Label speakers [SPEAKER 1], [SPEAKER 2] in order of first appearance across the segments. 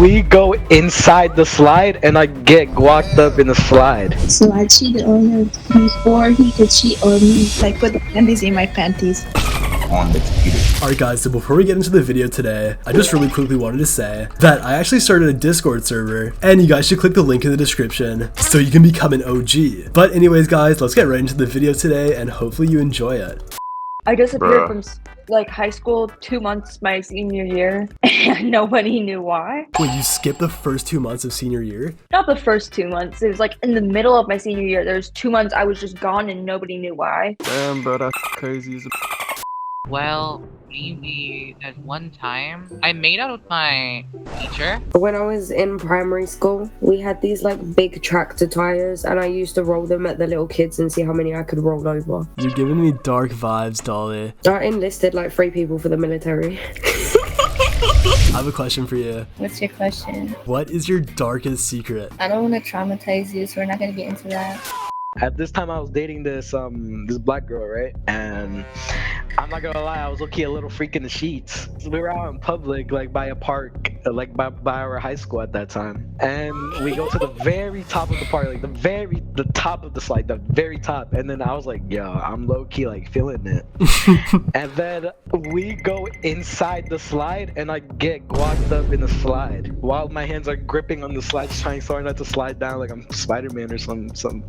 [SPEAKER 1] we go inside the slide and I get guacked up in the slide.
[SPEAKER 2] So I cheated on him before he could cheat on me.
[SPEAKER 3] Like put the panties in my panties.
[SPEAKER 4] On the computer.
[SPEAKER 5] Alright guys, so before we get into the video today, I just really quickly wanted to say that I actually started a Discord server, and you guys should click the link in the description so you can become an OG. But anyways guys, let's get right into the video today and hopefully you enjoy it.
[SPEAKER 6] I disappeared from like high school 2 months my senior year and nobody knew why.
[SPEAKER 5] Wait, you skipped the first 2 months of senior year?
[SPEAKER 6] Not the first 2 months. It was like in the middle of my senior year. There's 2 months I was just gone and nobody knew why.
[SPEAKER 7] Damn, bro, that's crazy as a...
[SPEAKER 8] Well, maybe at one time I made out with my teacher.
[SPEAKER 9] When I was in primary school, we had these like big tractor tires and I used to roll them at the little kids and see how many I could roll over.
[SPEAKER 5] You're giving me dark vibes, Dolly.
[SPEAKER 9] I enlisted like 3 people for the military.
[SPEAKER 5] I have a question for you.
[SPEAKER 10] What's your question?
[SPEAKER 5] What is your darkest secret?
[SPEAKER 10] I don't want to traumatize you, so we're not going to get into that.
[SPEAKER 1] At this time I was dating this black girl, right? And I'm not gonna lie, I was low-key a little freak in the sheets. We were out in public, like by a park, like by our high school at that time. And we go to the very top of the park, like the top of the slide, the very top. And then I was like, yo, I'm low-key like feeling it. And then we go inside the slide and I get guacked up in the slide while my hands are gripping on the slide, trying so hard not to slide down like I'm Spider-Man or something.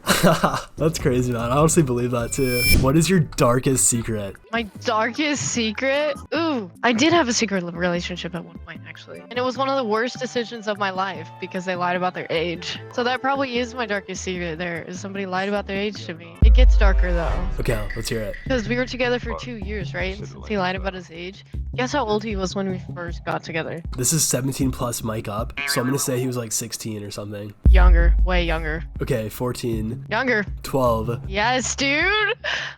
[SPEAKER 5] That's crazy, man. I honestly believe that too. What is your darkest secret?
[SPEAKER 11] My darkest secret? Ooh, I did have a secret relationship at one point, actually. And it was one of the worst decisions of my life because they lied about their age. So that probably is my darkest secret there, is somebody lied about their age to me. It gets darker though.
[SPEAKER 5] Okay, let's hear it.
[SPEAKER 11] Because we were together for 2 years, right? And since he lied about his age, guess how old he was when we first got together?
[SPEAKER 5] This is 17 plus mic up, so I'm gonna say he was like 16 or something.
[SPEAKER 11] Younger, way younger.
[SPEAKER 5] Okay, 14.
[SPEAKER 11] Younger.
[SPEAKER 5] 12.
[SPEAKER 11] Yes, dude!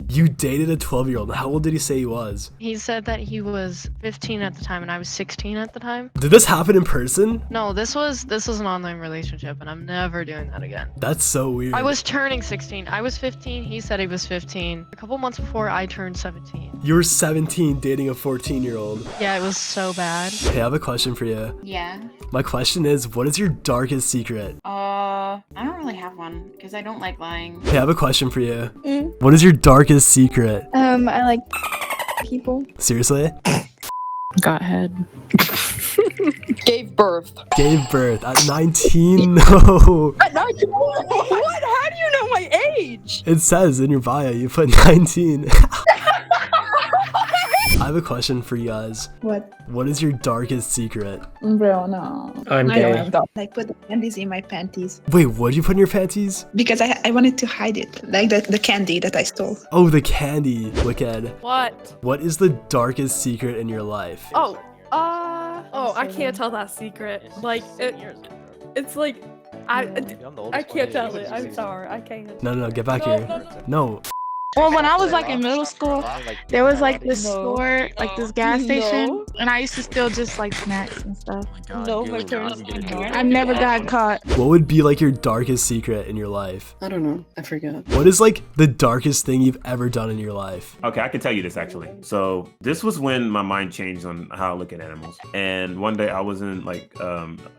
[SPEAKER 5] You dated a 12-year-old. How old did he say he was?
[SPEAKER 11] He said that he was 15 at the time and I was 16 at the time.
[SPEAKER 5] Did this happen in person?
[SPEAKER 11] No, this was an online relationship and I'm never doing that again.
[SPEAKER 5] That's so weird.
[SPEAKER 11] I was turning 16. I was 15. He said he was 15. A couple months before I turned 17.
[SPEAKER 5] You were 17 dating a 14-year-old.
[SPEAKER 11] Yeah, it was so bad.
[SPEAKER 5] Hey, I have a question for you.
[SPEAKER 12] Yeah.
[SPEAKER 5] My question is, what is your darkest secret?
[SPEAKER 12] I don't really have one because I don't like lying.
[SPEAKER 5] Hey, I have a question for you. What is your darkest secret?
[SPEAKER 3] I like people.
[SPEAKER 5] Seriously?
[SPEAKER 3] Got head.
[SPEAKER 6] Gave birth.
[SPEAKER 5] Gave birth at 19? No.
[SPEAKER 6] At 19? What? How do you know my age?
[SPEAKER 5] It says in your bio you put 19. I have a question for you guys.
[SPEAKER 3] What?
[SPEAKER 5] What is your darkest secret?
[SPEAKER 3] Bro, no.
[SPEAKER 9] I'm
[SPEAKER 3] I
[SPEAKER 9] gay.
[SPEAKER 3] don't have that. Like put the panties in my panties.
[SPEAKER 5] Wait, what did you put in your panties?
[SPEAKER 3] Because I wanted to hide it. Like the candy that I stole.
[SPEAKER 5] Oh, the candy. Wicked.
[SPEAKER 13] What?
[SPEAKER 5] What is the darkest secret in your life?
[SPEAKER 13] Oh, I can't tell that secret. Like, it's like, I can't tell it. I'm sorry, I can't.
[SPEAKER 5] No, get back here. No.
[SPEAKER 14] Well, when I was like in middle school, there was like this store, like this gas station, and I used to steal just like snacks and stuff.
[SPEAKER 6] No, my parents did not.
[SPEAKER 14] I never got caught.
[SPEAKER 5] What would be like your darkest secret in your life?
[SPEAKER 9] I don't know. I forgot.
[SPEAKER 5] What is like the darkest thing you've ever done in your life?
[SPEAKER 15] Okay, I can tell you this actually. So this was when my mind changed on how I look at animals. And one day I was in like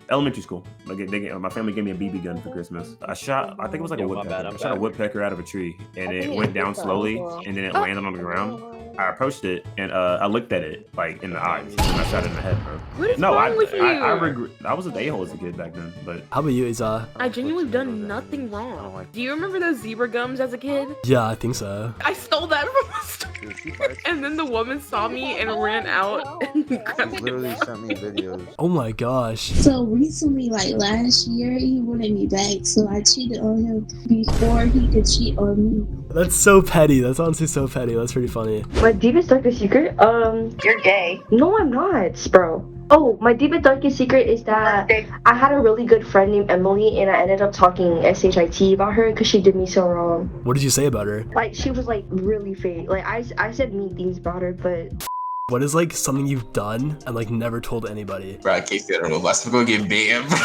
[SPEAKER 15] elementary school. Like my family gave me a BB gun for Christmas. I think it was like a woodpecker. I shot a woodpecker out of a tree, and it went down slowly, and then it landed on the ground. I approached it and I looked at it like in the eyes, and I shot it in the head, bro.
[SPEAKER 13] What is wrong with you?
[SPEAKER 15] I regret. I was an a-hole as a kid back then, but.
[SPEAKER 5] How about you, Isa?
[SPEAKER 13] I genuinely done nothing wrong. Do you remember those zebra gums as a kid?
[SPEAKER 5] Yeah, I think so.
[SPEAKER 13] I stole that from a store, and then the woman saw me and ran out and grabbed
[SPEAKER 7] Literally sent me videos.
[SPEAKER 5] Oh my gosh.
[SPEAKER 2] So recently, like last year, he wanted me back. So I cheated on him before he could cheat on me.
[SPEAKER 5] That's so petty. That's honestly so petty. That's pretty funny.
[SPEAKER 6] My deepest darkest secret? You're gay. No, I'm not, bro. Oh, my deepest darkest secret is that I had a really good friend named Emily, and I ended up talking SHIT about her because she did me so wrong.
[SPEAKER 5] What did you say about her?
[SPEAKER 6] Like, she was like really fake. Like, I said mean things about her, but.
[SPEAKER 5] What is like something you've done and like never told anybody?
[SPEAKER 4] Bro, I can't feel it. I'm gonna get banned, bro.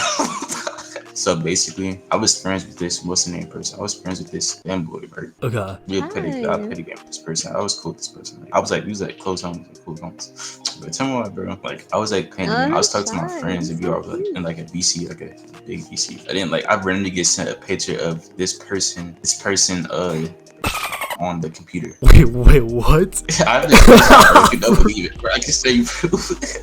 [SPEAKER 4] So basically, I was friends with this, what's the name person? I was friends with this boy, right?
[SPEAKER 5] Okay.
[SPEAKER 4] We would play a game with this person. I was cool with this person. Like, we was like close homies, like cool homies. But tell me what, bro. Like, I was like playing the game. I was talking to my friends, and we were like in like a VC, like a big VC. And then like I randomly get sent a picture of this person on the computer.
[SPEAKER 5] Wait, what?
[SPEAKER 4] I don't believe it, bro. I can say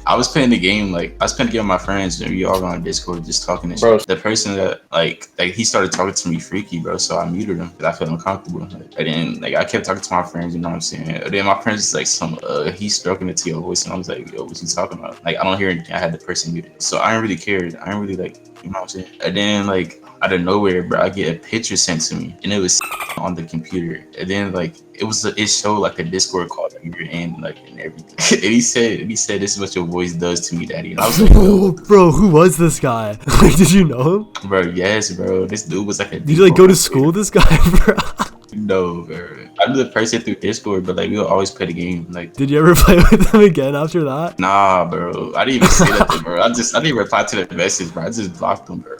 [SPEAKER 4] I was playing the game, with my friends, and we all on Discord just talking and shit. The person that like he started talking to me freaky, bro, so I muted him because I felt uncomfortable. And then I kept talking to my friends, you know what I'm saying? And then my friends was like he's stroking it to your voice, and I was like, yo, what's he talking about? Like, I don't hear anything. I had the person muted. So I didn't really care. I didn't really you know what I'm saying? And then out of nowhere, bro, I get a picture sent to me, and it was on the computer. And then it showed like a Discord call number and everything. And he said, this is what your voice does to me, daddy. And I was like,
[SPEAKER 5] oh, bro, who was this guy? Like, did you know him?
[SPEAKER 4] Bro, yes, bro. This dude was like a.
[SPEAKER 5] Did you go to school with this guy, bro?
[SPEAKER 4] No, bro. I knew the person through Discord, but we would always play the game.
[SPEAKER 5] Did you ever play with him again after that?
[SPEAKER 4] Nah, bro. I didn't even say that, bro. I didn't reply to the message, bro. I just blocked him, bro.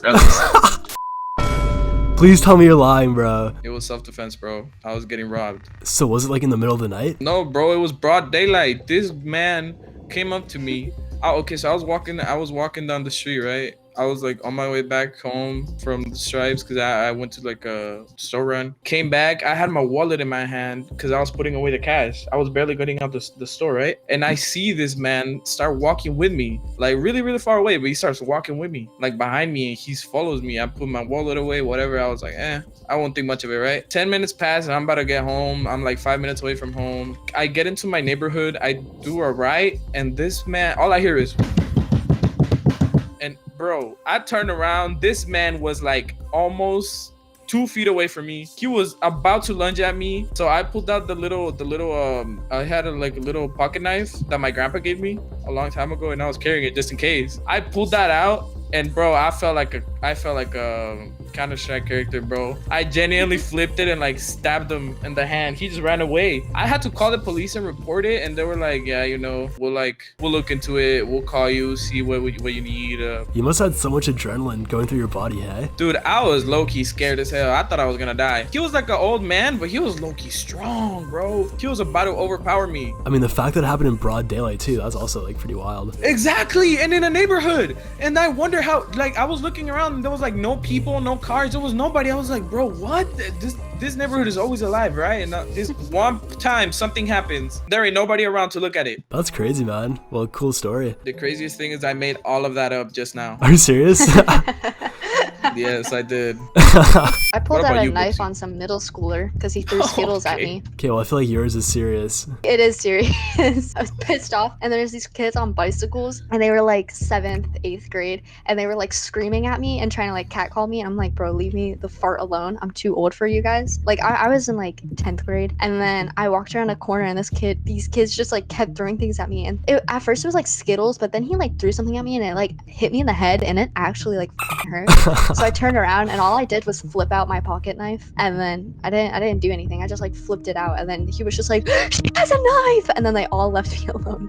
[SPEAKER 5] Please tell me you're lying, bro.
[SPEAKER 16] It was self-defense, bro. I was getting robbed.
[SPEAKER 5] So was it in the middle of the night?
[SPEAKER 16] No, bro. It was broad daylight. This man came up to me. Okay, so I was walking down the street, right? I was on my way back home from the Stripes because I went to a store run. Came back, I had my wallet in my hand because I was putting away the cash. I was barely getting out the store, right? And I see this man start walking with me, really, really far away, but he starts walking with me, behind me, and he follows me. I put my wallet away, whatever. I was like, I won't think much of it, right? 10 minutes pass and I'm about to get home. I'm 5 minutes away from home. I get into my neighborhood, I do a right, and this man, all I hear is... And bro, I turned around. This man was almost 2 feet away from me. He was about to lunge at me. So I pulled out the little I had a little pocket knife that my grandpa gave me a long time ago, and I was carrying it just in case. I pulled that out, and bro, I felt like a Counter-Strike character, bro. I genuinely flipped it and stabbed him in the hand. He just ran away. I had to call the police and report it, and they were like, yeah, we'll look into it. We'll call you, see what you need.
[SPEAKER 5] You must have had so much adrenaline going through your body, hey?
[SPEAKER 16] Dude, I was low-key scared as hell. I thought I was gonna die. He was an old man, but he was low-key strong, bro. He was about to overpower me.
[SPEAKER 5] I mean, the fact that it happened in broad daylight too, that's also pretty wild.
[SPEAKER 16] Exactly, and in a neighborhood. And I wonder how, I was looking around and there was no people, no cars, there was nobody. I was like, bro, what? This neighborhood is always alive, right? And this one time something happens, there ain't nobody around to look at it.
[SPEAKER 5] That's crazy, man. Well, cool story.
[SPEAKER 16] The craziest thing is I made all of that up just now.
[SPEAKER 5] Are you serious?
[SPEAKER 16] Yes, I did.
[SPEAKER 17] I pulled out a knife on some middle schooler because he threw Skittles at me.
[SPEAKER 5] Okay, well, I feel like yours is serious.
[SPEAKER 17] It is serious. I was pissed off, and there's these kids on bicycles, and they were 7th, 8th grade, and they were screaming at me and trying to catcall me, and I'm like, bro, leave me the fart alone. I'm too old for you guys. I was in 10th grade, and then I walked around a corner, and these kids just kept throwing things at me, and at first it was Skittles, but then he threw something at me, and it hit me in the head, and it actually hurt. So I turned around, and all I did was flip out my pocket knife, and then I didn't do anything. I just flipped it out, and then he was just like, she has a knife, and then they all left me alone.